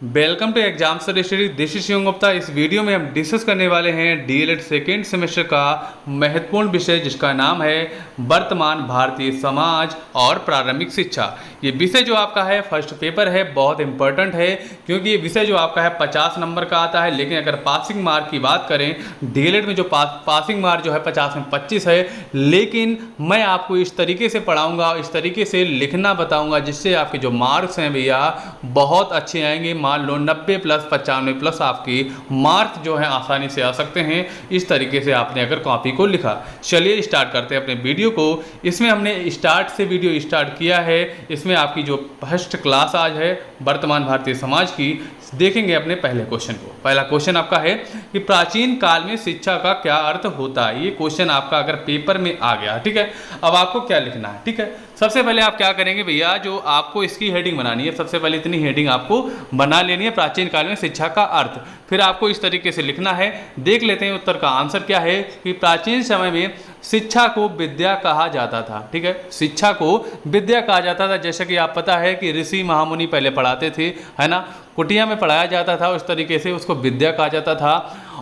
Welcome to exam study. This is Shivam Gupta. इस video में हम डिस्कस करने वाले हैं डीएलएड सेकेंड सेमेस्टर का महत्वपूर्ण विषय जिसका नाम है वर्तमान भारतीय समाज और प्रारंभिक शिक्षा। ये विषय जो आपका है फर्स्ट पेपर है, बहुत इंपॉर्टेंट है क्योंकि ये विषय जो आपका है 50 नंबर का आता है। लेकिन अगर पासिंग मार्क की बात करें, डीएलएड में जो पासिंग मार्क जो है 50 में 25 है। लेकिन मैं आपको इस तरीके से पढ़ाऊँगा, इस तरीके से लिखना बताऊँगा जिससे आपके जो मार्क्स हैं भैया बहुत अच्छे आएंगे। मान लो 90 प्लस 95 प्लस आपकी मार्क्स जो है आसानी से आ सकते हैं इस तरीके से आपने अगर कॉपी को लिखा। चलिए स्टार्ट करते हैं अपने वीडियो को। इसमें हमने स्टार्ट से वीडियो स्टार्ट किया है। इसमें आपकी जो फर्स्ट क्लास आज है वर्तमान भारतीय समाज की, देखेंगे अपने पहले क्वेश्चन को। पहला क्वेश्चन आपका है कि प्राचीन काल में शिक्षा का क्या अर्थ होता है। ये क्वेश्चन आपका अगर पेपर में आ गया, ठीक है। अब आपको क्या लिखना है, ठीक है। सबसे पहले आप क्या करेंगे भैया, जो आपको इसकी हेडिंग बनानी है, सबसे पहले इतनी हेडिंग आपको बना लेनी है, प्राचीन काल में शिक्षा का अर्थ। फिर आपको इस तरीके से लिखना है। देख लेते हैं उत्तर का आंसर क्या है कि प्राचीन समय में शिक्षा को विद्या कहा जाता था, ठीक है। शिक्षा को विद्या कहा जाता था। जैसे कि आप पता है कि ऋषि महामुनि पहले पढ़ाते थे, है ना, कुटिया में पढ़ाया जाता था, उस तरीके से उसको विद्या कहा जाता था।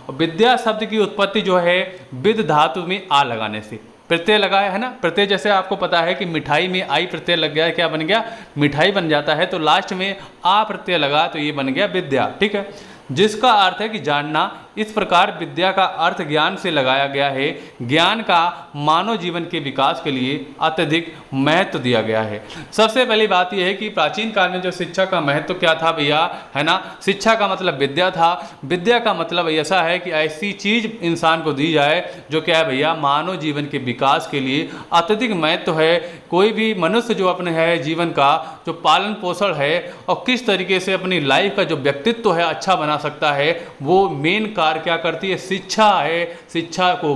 विद्या शब्द की उत्पत्ति जो है विद धातु में आ लगाने से, प्रत्यय लगाया है ना, प्रत्यय जैसे आपको पता है कि मिठाई में आई प्रत्यय लग गया, क्या बन गया, मिठाई बन जाता है। तो लास्ट में आ प्रत्यय लगा तो ये बन गया विद्या, ठीक है, जिसका अर्थ है कि जानना। इस प्रकार विद्या का अर्थ ज्ञान से लगाया गया है। ज्ञान का मानव जीवन के विकास के लिए अत्यधिक महत्व दिया गया है। सबसे पहली बात यह है कि प्राचीन काल में जो शिक्षा का महत्व क्या था भैया, है ना, शिक्षा का मतलब विद्या था। विद्या का मतलब ऐसा है कि ऐसी चीज इंसान को दी जाए जो क्या है भैया, मानव जीवन के विकास के लिए अत्यधिक महत्व है। कोई भी मनुष्य जो अपने है जीवन का जो पालन पोषण है और किस तरीके से अपनी लाइफ का जो व्यक्तित्व है अच्छा बना सकता है, वो मेन कार्य क्या करती है, शिक्षा है। शिक्षा को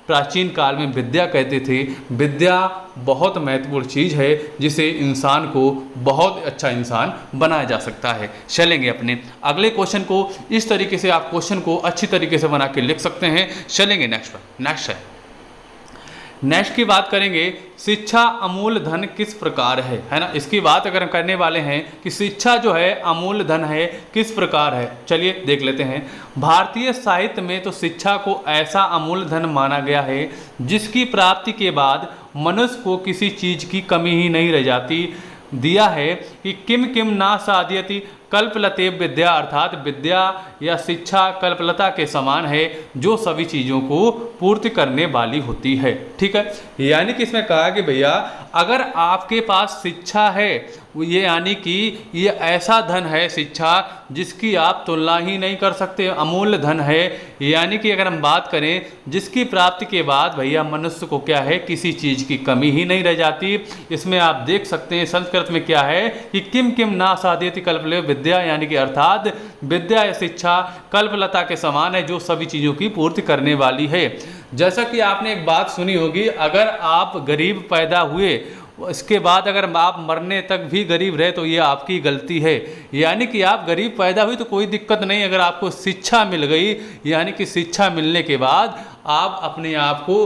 प्राचीन काल में विद्या कहते थे। विद्या बहुत महत्वपूर्ण चीज़ है जिसे इंसान को बहुत अच्छा इंसान बनाया जा सकता है। चलेंगे अपने अगले क्वेश्चन को। इस तरीके से आप क्वेश्चन को अच्छी तरीके से बना के लिख सकते हैं। चलेंगे नेक्स्ट पर। नेक्स्ट की बात करेंगे, शिक्षा अमूल्य धन किस प्रकार है ना। इसकी बात अगर हम करने वाले हैं कि शिक्षा जो है अमूल्य धन है, किस प्रकार है, चलिए देख लेते हैं। भारतीय साहित्य में तो शिक्षा को ऐसा अमूल्य धन माना गया है जिसकी प्राप्ति के बाद मनुष्य को किसी चीज़ की कमी ही नहीं रह जाती। दिया है कि किम किम ना साध्यति कल्पलते विद्या, अर्थात विद्या या शिक्षा कल्पलता के समान है जो सभी चीज़ों को पूर्ति करने वाली होती है, ठीक है। यानी कि इसमें कहा कि भैया अगर आपके पास शिक्षा है, ये यानी कि ये ऐसा धन है शिक्षा जिसकी आप तुलना ही नहीं कर सकते, अमूल्य धन है। यानी कि अगर हम बात करें जिसकी प्राप्ति के बाद भैया मनुष्य को क्या है, किसी चीज़ की कमी ही नहीं रह जाती। इसमें आप देख सकते हैं संस्कृत में क्या है कि किम किम ना साध्यति कल्पले विद्या, यानी कि अर्थात विद्या या शिक्षा कल्पलता के समान है जो सभी चीज़ों की पूर्ति करने वाली है। जैसा कि आपने एक बात सुनी होगी, अगर आप गरीब पैदा हुए इसके बाद अगर आप मरने तक भी गरीब रहे तो ये आपकी गलती है। यानी कि आप गरीब पैदा हुई तो कोई दिक्कत नहीं, अगर आपको शिक्षा मिल गई, यानी कि शिक्षा मिलने के बाद आप अपने आप को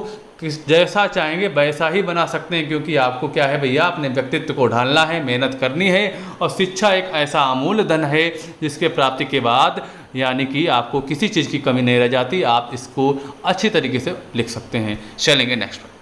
जैसा चाहेंगे वैसा ही बना सकते हैं। क्योंकि आपको क्या है भैया, अपने व्यक्तित्व को ढालना है, मेहनत करनी है। और शिक्षा एक ऐसा अमूल्य धन है जिसके प्राप्ति के बाद यानी कि आपको किसी चीज़ की कमी नहीं रह जाती। आप इसको अच्छी तरीके से लिख सकते हैं। चलेंगे नेक्स्ट पर।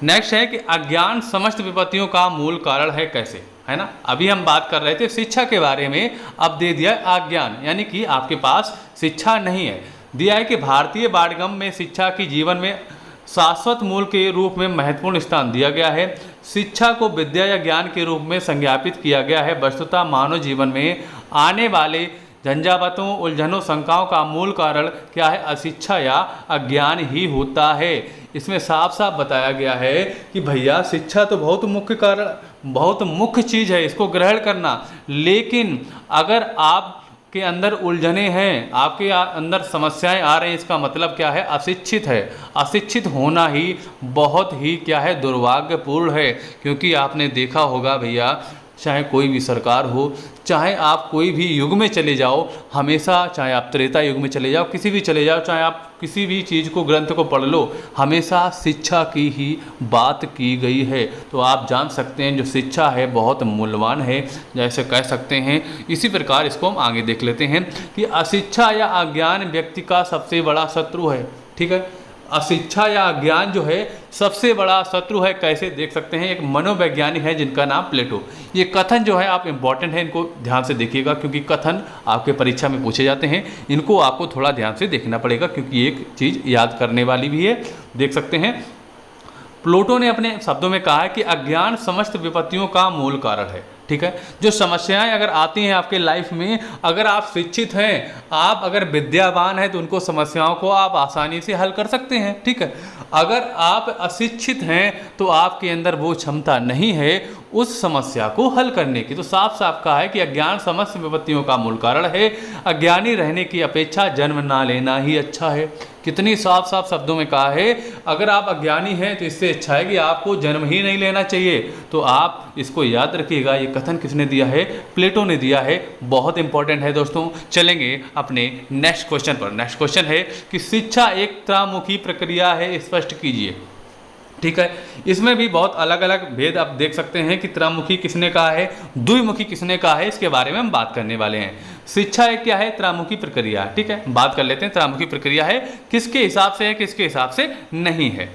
नेक्स्ट है कि अज्ञान समस्त विपत्तियों का मूल कारण है कैसे, है ना। अभी हम बात कर रहे थे शिक्षा के बारे में, अब दे दिया अज्ञान, यानी कि आपके पास शिक्षा नहीं है। दिया है कि भारतीय पाठ्यक्रम में शिक्षा की जीवन में शाश्वत मूल के रूप में महत्वपूर्ण स्थान दिया गया है। शिक्षा को विद्या या ज्ञान के रूप में संज्ञापित किया गया है। वस्तुतः मानव जीवन में आने वाले झंझावातों, उलझनों, शंकाओं का मूल कारण क्या है, अशिक्षा या अज्ञान ही होता है। इसमें साफ साफ बताया गया है कि भैया शिक्षा तो बहुत मुख्य कारण, बहुत मुख्य चीज़ है, इसको ग्रहण करना। लेकिन अगर आप के अंदर उलझने हैं, आपके अंदर समस्याएं आ रही हैं, इसका मतलब क्या है, अशिक्षित है। अशिक्षित होना ही बहुत ही क्या है, दुर्भाग्यपूर्ण है। क्योंकि आपने देखा होगा भैया चाहे कोई भी सरकार हो, चाहे आप कोई भी युग में चले जाओ, हमेशा, चाहे आप त्रेता युग में चले जाओ, किसी भी चले जाओ, चाहे आप किसी भी चीज़ को, ग्रंथ को पढ़ लो, हमेशा शिक्षा की ही बात की गई है। तो आप जान सकते हैं जो शिक्षा है बहुत मूल्यवान है, जैसे कह सकते हैं। इसी प्रकार इसको हम आगे देख लेते हैं कि अशिक्षा या अज्ञान व्यक्ति का सबसे बड़ा शत्रु है। ठीक है, अशिक्षा या अज्ञान जो है सबसे बड़ा शत्रु है। कैसे देख सकते हैं, एक मनोवैज्ञानिक है जिनका नाम प्लेटो। ये कथन जो है आप इम्पॉर्टेंट है, इनको ध्यान से देखिएगा क्योंकि कथन आपके परीक्षा में पूछे जाते हैं। इनको आपको थोड़ा ध्यान से देखना पड़ेगा क्योंकि एक चीज़ याद करने वाली भी है। देख सकते हैं, प्लेटो ने अपने शब्दों में कहा है कि अज्ञान समस्त विपत्तियों का मूल कारण है। ठीक है, जो समस्याएं अगर आती हैं आपके लाइफ में, अगर आप शिक्षित हैं, आप अगर विद्यावान हैं, तो उनको समस्याओं को आप आसानी से हल कर सकते हैं। ठीक है, अगर आप अशिक्षित हैं तो आपके अंदर वो क्षमता नहीं है उस समस्या को हल करने की। तो साफ साफ कहा है कि अज्ञान समस्त विपत्तियों का मूल कारण है। अज्ञानी रहने की अपेक्षा जन्म ना लेना ही अच्छा है। कितनी साफ साफ शब्दों में कहा है, अगर आप अज्ञानी हैं तो इससे अच्छा है कि आपको जन्म ही नहीं लेना चाहिए। तो आप इसको याद रखिएगा। ये कथन किसने दिया है? प्लेटो ने दिया है। बहुत इंपॉर्टेंट है दोस्तों। चलेंगे अपने नेक्स्ट क्वेश्चन पर। नेक्स्ट क्वेश्चन है कि शिक्षा एक त्रयमुखी प्रक्रिया है, स्पष्ट कीजिए। ठीक है, इसमें भी बहुत अलग अलग भेद आप देख सकते हैं कि त्रयमुखी किसने कहा है, द्विमुखी किसने कहा है, इसके बारे में हम बात करने वाले हैं। शिक्षा एक क्या है? त्रयमुखी प्रक्रिया है। ठीक है, बात कर लेते हैं त्रयमुखी प्रक्रिया है किसके हिसाब से है, किसके हिसाब से नहीं है।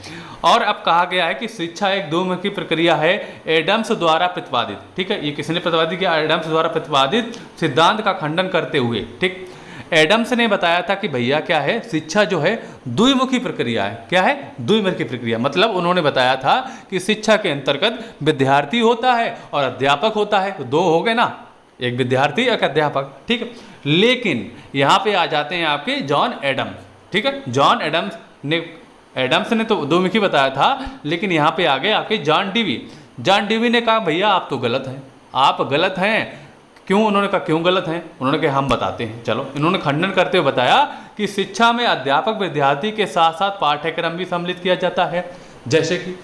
और अब कहा गया है कि शिक्षा एक द्विमुखी प्रक्रिया है, एडम्स द्वारा प्रतिपादित। ठीक है, ये किसने प्रतिपादित किया? एडम्स द्वारा प्रतिपादित सिद्धांत का खंडन करते हुए। ठीक, एडम्स ने बताया था कि भैया क्या है, शिक्षा जो है द्विमुखी प्रक्रिया है। क्या है? द्विमुखी प्रक्रिया। मतलब उन्होंने बताया था कि शिक्षा के अंतर्गत विद्यार्थी होता है और अध्यापक होता है। तो दो हो गए ना, एक विद्यार्थी एक अध्यापक। ठीक है, लेकिन यहाँ पे आ जाते हैं आपके जॉन एडम्स। ठीक है, जॉन एडम्स ने तो द्विमुखी बताया था, लेकिन यहाँ पे आ गए आपके जॉन डीवी। जॉन डीवी ने कहा भैया आप तो गलत हैं, आप गलत हैं। क्यों? उन्होंने कहा क्यों गलत हैं? उन्होंने कहा हम बताते हैं। चलो, इन्होंने खंडन करते हुए बताया कि शिक्षा में अध्यापक विद्यार्थी के साथ साथ पाठ्यक्रम भी सम्मिलित किया जाता है। जैसे कि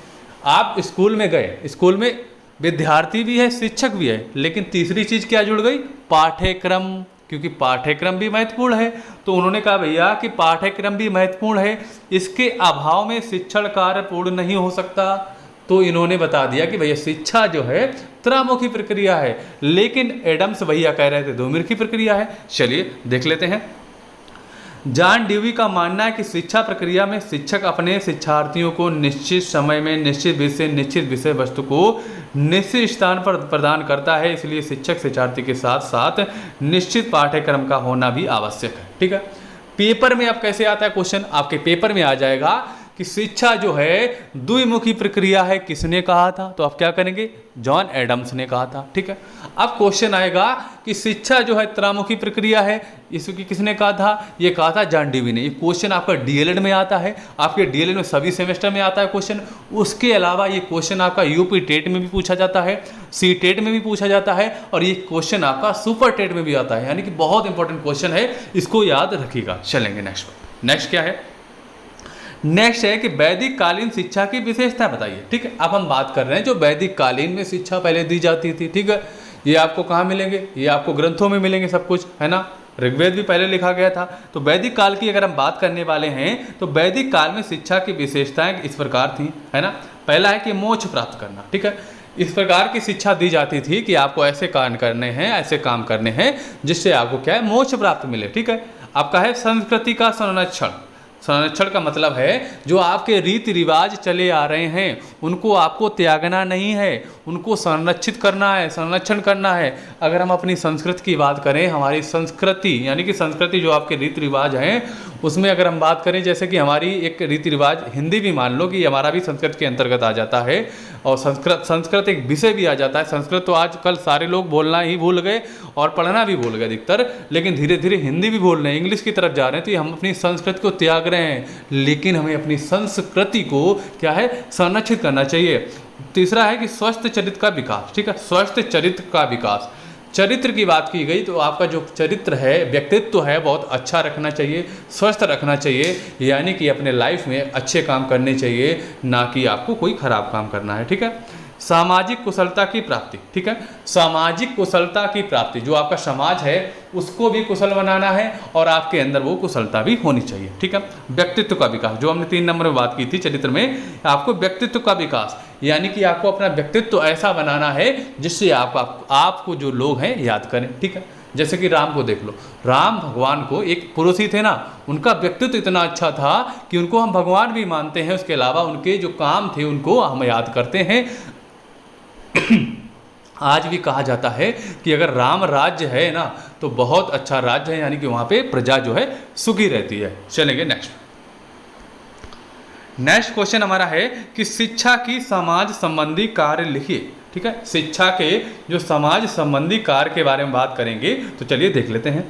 आप स्कूल में गए, स्कूल में विद्यार्थी भी है, शिक्षक भी है, लेकिन तीसरी चीज़ क्या जुड़ गई? पाठ्यक्रम, क्योंकि पाठ्यक्रम भी महत्वपूर्ण है। तो उन्होंने कहा भैया कि पाठ्यक्रम भी महत्वपूर्ण है, इसके अभाव में शिक्षण कार्य पूर्ण नहीं हो सकता। तो इन्होंने बता दिया कि भैया शिक्षा जो है त्रयमुखी प्रक्रिया है, लेकिन एडम्स भैया कह रहे थे द्विमुखी प्रक्रिया है। चलिए देख लेते हैं। जॉन डीवी का मानना है कि शिक्षा प्रक्रिया में शिक्षक अपने शिक्षार्थियों को निश्चित समय में निश्चित विषय वस्तु को निश्चित स्थान पर प्रदान करता है, इसलिए शिक्षक शिक्षार्थी के साथ साथ निश्चित पाठ्यक्रम का होना भी आवश्यक है। ठीक है, पेपर में अब कैसे आता है क्वेश्चन? आपके पेपर में आ जाएगा कि शिक्षा जो है द्विमुखी प्रक्रिया है, किसने कहा था? तो आप क्या करेंगे? जॉन एडम्स ने कहा था। ठीक है, अब क्वेश्चन आएगा कि शिक्षा जो है त्रयमुखी प्रक्रिया है, इसकी किसने कहा था? ये कहा था जॉन डीवी ने। ये क्वेश्चन आपका डीएलएड में आता है, आपके डीएलएड में सभी सेमेस्टर में आता है क्वेश्चन। उसके अलावा ये क्वेश्चन आपका यूपी टेट में भी पूछा जाता है, सी टेट में भी पूछा जाता है, और ये क्वेश्चन आपका सुपर टेट में भी आता है। यानी कि बहुत इंपॉर्टेंट क्वेश्चन है, इसको याद रखिएगा। चलेंगे नेक्स्ट पर। नेक्स्ट क्या है? नेक्स्ट है कि वैदिक कालीन शिक्षा की विशेषता बताइए। ठीक है, अब हम बात कर रहे हैं जो वैदिक कालीन में शिक्षा पहले दी जाती थी। ठीक है, ये आपको कहाँ मिलेंगे? ये आपको ग्रंथों में मिलेंगे सब कुछ, है ना। ऋग्वेद भी पहले लिखा गया था। तो वैदिक काल की अगर हम बात करने वाले हैं तो वैदिक काल में शिक्षा की विशेषताएं इस प्रकार थी, है ना। पहला है कि मोक्ष प्राप्त करना। ठीक है, इस प्रकार की शिक्षा दी जाती थी कि आपको ऐसे काम करने हैं, ऐसे काम करने हैं जिससे आपको क्या है? मोक्ष प्राप्त मिले। ठीक है, आपका है संस्कृति का संरक्षण। संरक्षण का मतलब है जो आपके रीति रिवाज चले आ रहे हैं उनको आपको त्यागना नहीं है, उनको संरक्षित करना है, संरक्षण करना है। अगर हम अपनी संस्कृति की बात करें, हमारी संस्कृति यानी कि संस्कृति जो आपके रीति रिवाज हैं उसमें अगर हम बात करें, जैसे कि हमारी एक रीति रिवाज हिंदी भी मान लो कि हमारा भी संस्कृत के अंतर्गत आ जाता है, और संस्कृत एक विषय भी आ जाता है। संस्कृत तो आजकल सारे लोग बोलना ही भूल गए और पढ़ना भी भूल गए अधिकतर, लेकिन धीरे धीरे हिंदी भी बोल रहे हैं, इंग्लिश की तरफ जा रहे हैं। तो हम अपनी संस्कृति को त्याग रहे हैं, लेकिन हमें अपनी संस्कृति को क्या है? संरक्षित करना चाहिए। तीसरा है कि स्वस्थ चरित्र का विकास। ठीक है, स्वस्थ चरित्र का विकास। चरित्र की बात की गई तो आपका जो चरित्र है, व्यक्तित्व है, बहुत अच्छा रखना चाहिए, स्वस्थ रखना चाहिए, यानी कि अपने लाइफ में अच्छे काम करने चाहिए, ना कि आपको कोई खराब काम करना है। ठीक है, सामाजिक कुशलता की प्राप्ति, ठीक है, सामाजिक कुशलता की प्राप्ति, जो आपका समाज है उसको भी कुशल बनाना है और आपके अंदर वो कुशलता भी होनी चाहिए, ठीक है। व्यक्तित्व का विकास, जो हमने 3 नंबर में बात की थी चरित्र में, आपको व्यक्तित्व का विकास, यानी कि आपको अपना व्यक्तित्व ऐसा बनाना है जिससे आपको जो लोग हैं याद करें, ठीक है। जैसे कि राम को देख लो, राम भगवान को, एक पुरुष ही थे ना, उनका व्यक्तित्व इतना अच्छा था कि उनको हम भगवान भी मानते हैं, उसके अलावा उनके जो काम थे उनको हम याद करते हैं। आज भी कहा जाता है कि अगर राम राज्य है ना तो बहुत अच्छा राज्य है, यानी कि वहाँ पे प्रजा जो है सुखी रहती है। चलेंगे नेक्स्ट क्वेश्चन हमारा है कि शिक्षा की समाज संबंधी कार्य लिखिए, ठीक है। शिक्षा के जो समाज संबंधी कार्य के बारे में बात करेंगे तो चलिए देख लेते हैं।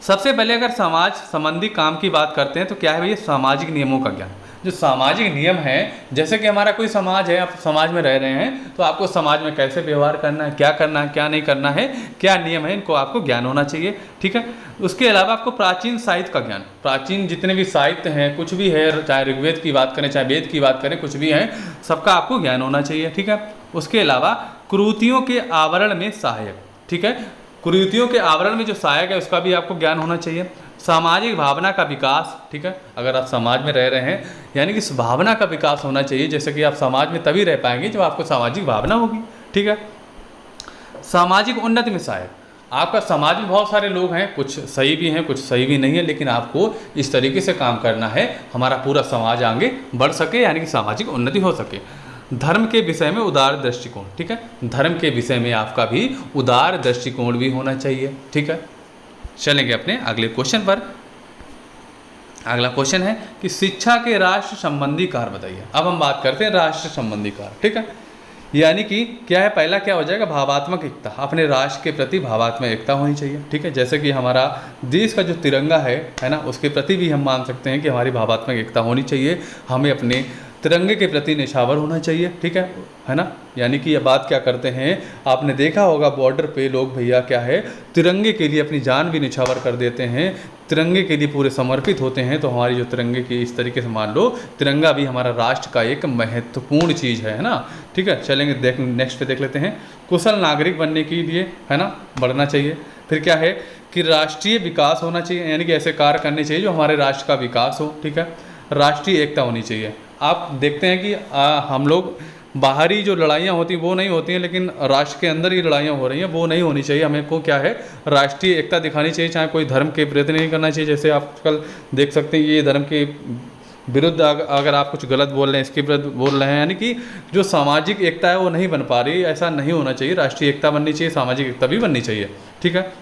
सबसे पहले अगर समाज संबंधी काम की बात करते हैं तो क्या है भैया, सामाजिक नियमों का ज्ञान। जो सामाजिक नियम है, जैसे कि हमारा कोई समाज है, आप समाज में रह रहे हैं तो आपको समाज में कैसे व्यवहार करना है, क्या नहीं करना है, क्या नियम है, इनको आपको ज्ञान होना चाहिए, ठीक है। उसके अलावा आपको प्राचीन साहित्य का ज्ञान, प्राचीन जितने भी साहित्य हैं, कुछ भी है, चाहे ऋग्वेद की बात करें चाहे वेद की बात करें, कुछ भी है, सबका आपको ज्ञान होना चाहिए, ठीक है। उसके अलावा कुरीतियों के आवरण में सहायक, ठीक है, कुरीतियों के आवरण में जो सहायक है उसका भी आपको ज्ञान होना चाहिए। सामाजिक भावना का विकास, ठीक है, अगर आप समाज में रह रहे हैं यानी कि इस भावना का विकास होना चाहिए, जैसे कि आप समाज में तभी रह पाएंगे जब आपको सामाजिक भावना होगी, ठीक है। सामाजिक उन्नति में सहायक, आपका समाज में बहुत सारे लोग हैं, कुछ सही भी हैं कुछ सही भी नहीं है, लेकिन आपको इस तरीके से काम करना है हमारा पूरा समाज आगे बढ़ सके, यानी कि सामाजिक उन्नति हो सके। धर्म के विषय में उदार दृष्टिकोण, ठीक है, धर्म के विषय में आपका भी उदार दृष्टिकोण भी होना चाहिए, ठीक है। चलेंगे अपने अगले क्वेश्चन पर। अगला क्वेश्चन है कि शिक्षा के राष्ट्र संबंधी कार्य बताइए। अब हम बात करते हैं राष्ट्र संबंधी कार्य, ठीक है, यानी कि क्या है, पहला क्या हो जाएगा, भावात्मक एकता, अपने राष्ट्र के प्रति भावात्मक एकता होनी चाहिए, ठीक है। जैसे कि हमारा देश का जो तिरंगा है ना, उसके प्रति भी हम मान सकते हैं कि हमारी भावात्मक एकता होनी चाहिए, हमें अपने तिरंगे के प्रति निछावर होना चाहिए, ठीक है ना। यानी कि ये बात क्या करते हैं, आपने देखा होगा बॉर्डर पे लोग भैया क्या है, तिरंगे के लिए अपनी जान भी निछावर कर देते हैं, तिरंगे के लिए पूरे समर्पित होते हैं। तो हमारी जो तिरंगे की इस तरीके से मान लो, तिरंगा भी हमारा राष्ट्र का एक महत्वपूर्ण चीज़ है ना, ठीक है। चलेंगे नेक्स्ट पे देख लेते हैं। कुशल नागरिक बनने के लिए, है ना, बढ़ना चाहिए। फिर क्या है कि राष्ट्रीय विकास होना चाहिए, यानी कि ऐसे कार्य करने चाहिए जो हमारे राष्ट्र का विकास हो, ठीक है। राष्ट्रीय एकता होनी चाहिए। आप देखते हैं कि हम लोग बाहरी जो लड़ाइयाँ होती हैं वो नहीं होती हैं, लेकिन राष्ट्र के अंदर ही लड़ाइयाँ हो रही हैं, वो नहीं होनी चाहिए। हमें को क्या है, राष्ट्रीय एकता दिखानी चाहिए, चाहे कोई धर्म के प्रति नहीं करना चाहिए। जैसे आजकल देख सकते हैं ये धर्म के विरुद्ध अगर आप कुछ गलत बोल रहे हैं, इसके विरुद्ध बोल रहे हैं, यानी कि जो सामाजिक एकता है वो नहीं बन पा रही, ऐसा नहीं होना चाहिए। राष्ट्रीय एकता बननी चाहिए, सामाजिक एकता भी बननी चाहिए, ठीक है।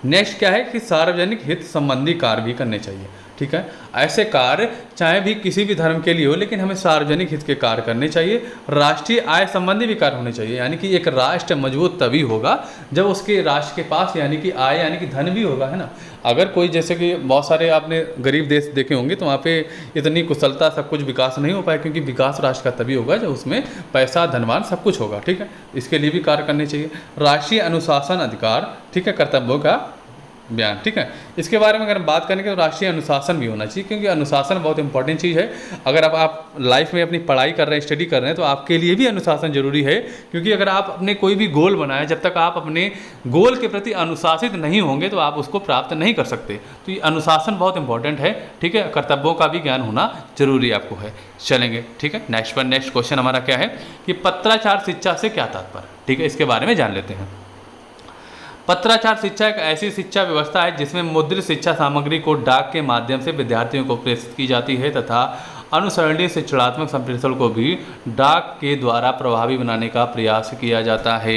नेक्स्ट क्या है कि सार्वजनिक हित संबंधी कार्य भी करने चाहिए, ठीक है। ऐसे कार्य चाहे भी किसी भी धर्म के लिए हो, लेकिन हमें सार्वजनिक हित के कार्य करने चाहिए। राष्ट्रीय आय संबंधी भी कार्य होने चाहिए, यानी कि एक राष्ट्र मजबूत तभी होगा जब उसके राष्ट्र के पास यानी कि आय यानी कि धन भी होगा, है ना। अगर कोई, जैसे कि बहुत सारे आपने गरीब देश देखे होंगे तो वहाँ पे इतनी कुशलता सब कुछ विकास नहीं हो पाया, क्योंकि विकास राष्ट्र का तभी होगा जब उसमें पैसा धनवान सब कुछ होगा, ठीक है। इसके लिए भी कार्य करने चाहिए। राष्ट्रीय अनुशासन अधिकार, ठीक है, कर्तव्यों का बयान, ठीक है। इसके बारे में अगर हम बात करेंगे तो राष्ट्रीय अनुशासन भी होना चाहिए, क्योंकि अनुशासन बहुत इंपॉर्टेंट चीज़ है। अगर आप लाइफ में अपनी पढ़ाई कर रहे हैं, स्टडी कर रहे हैं, तो आपके लिए भी अनुशासन जरूरी है, क्योंकि अगर आप अपने कोई भी गोल बनाए, जब तक आप अपने गोल के प्रति अनुशासित नहीं होंगे तो आप उसको प्राप्त नहीं कर सकते। तो ये अनुशासन बहुत इंपॉर्टेंट है, ठीक है। कर्तव्यों का भी ज्ञान होना जरूरी आपको है। चलेंगे, ठीक है। नेक्स्ट क्वेश्चन हमारा क्या है कि पत्राचार शिक्षा से क्या तात्पर्य, ठीक है, इसके बारे में जान लेते हैं। पत्राचार शिक्षा एक ऐसी शिक्षा व्यवस्था है जिसमें मुद्रित शिक्षा सामग्री को डाक के माध्यम से विद्यार्थियों को प्रेषित की जाती है तथा अनुसरणीय शिक्षणात्मक संप्रेषण को भी डाक के द्वारा प्रभावी बनाने का प्रयास किया जाता है।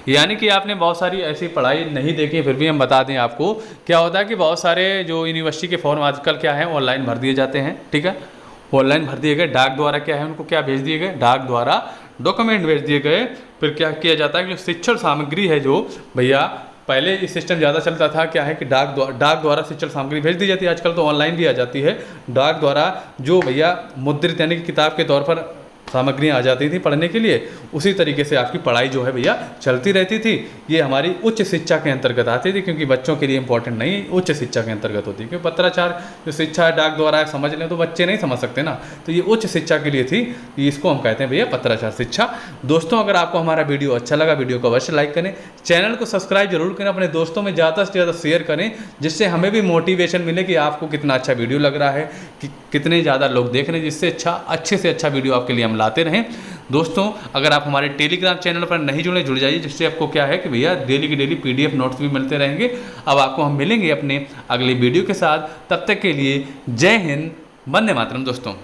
यानी कि आपने बहुत सारी ऐसी पढ़ाई नहीं देखी, फिर भी हम बता दें आपको क्या होता है कि बहुत सारे जो यूनिवर्सिटी के फॉर्म आजकल क्या है ऑनलाइन भर दिए जाते हैं, ठीक है। ऑनलाइन भर दिए गए, डाक द्वारा क्या है उनको क्या भेज दिए गए, डाक द्वारा डॉक्यूमेंट भेज दिए गए। फिर क्या किया जाता है कि जो शिक्षण सामग्री है, जो भैया पहले ये सिस्टम ज़्यादा चलता था, क्या है कि डाक द्वारा शिक्षण सामग्री भेज दी जाती है, आजकल तो ऑनलाइन भी आ जाती है। डाक द्वारा जो भैया मुद्रित यानी कि किताब के तौर पर सामग्रियाँ आ जाती थी पढ़ने के लिए, उसी तरीके से आपकी पढ़ाई जो है भैया चलती रहती थी। ये हमारी उच्च शिक्षा के अंतर्गत आती थी, क्योंकि बच्चों के लिए इंपॉर्टेंट नहीं, उच्च शिक्षा के अंतर्गत होती है। क्योंकि पत्राचार जो शिक्षा है डाक द्वारा समझ लें तो बच्चे नहीं समझ सकते ना, तो ये उच्च शिक्षा के लिए थी, इसको हम कहते हैं भैया पत्राचार शिक्षा। दोस्तों अगर आपको हमारा वीडियो अच्छा लगा, वीडियो को अवश्य लाइक करें, चैनल को सब्सक्राइब जरूर करें, अपने दोस्तों में ज़्यादा से ज़्यादा शेयर करें, जिससे हमें भी मोटिवेशन मिले कि आपको कितना अच्छा वीडियो लग रहा है, कि कितने ज़्यादा लोग देख रहे हैं, जिससे अच्छे से अच्छा वीडियो आपके लिए हम लाते रहें। दोस्तों अगर आप हमारे टेलीग्राम चैनल पर नहीं जुड़ जाइए, जिससे आपको क्या है कि भैया डेली की डेली PDF नोट्स भी मिलते रहेंगे। अब आपको हम मिलेंगे अपने अगले वीडियो के साथ, तब तक के लिए जय हिंद, वंदे मातरम दोस्तों।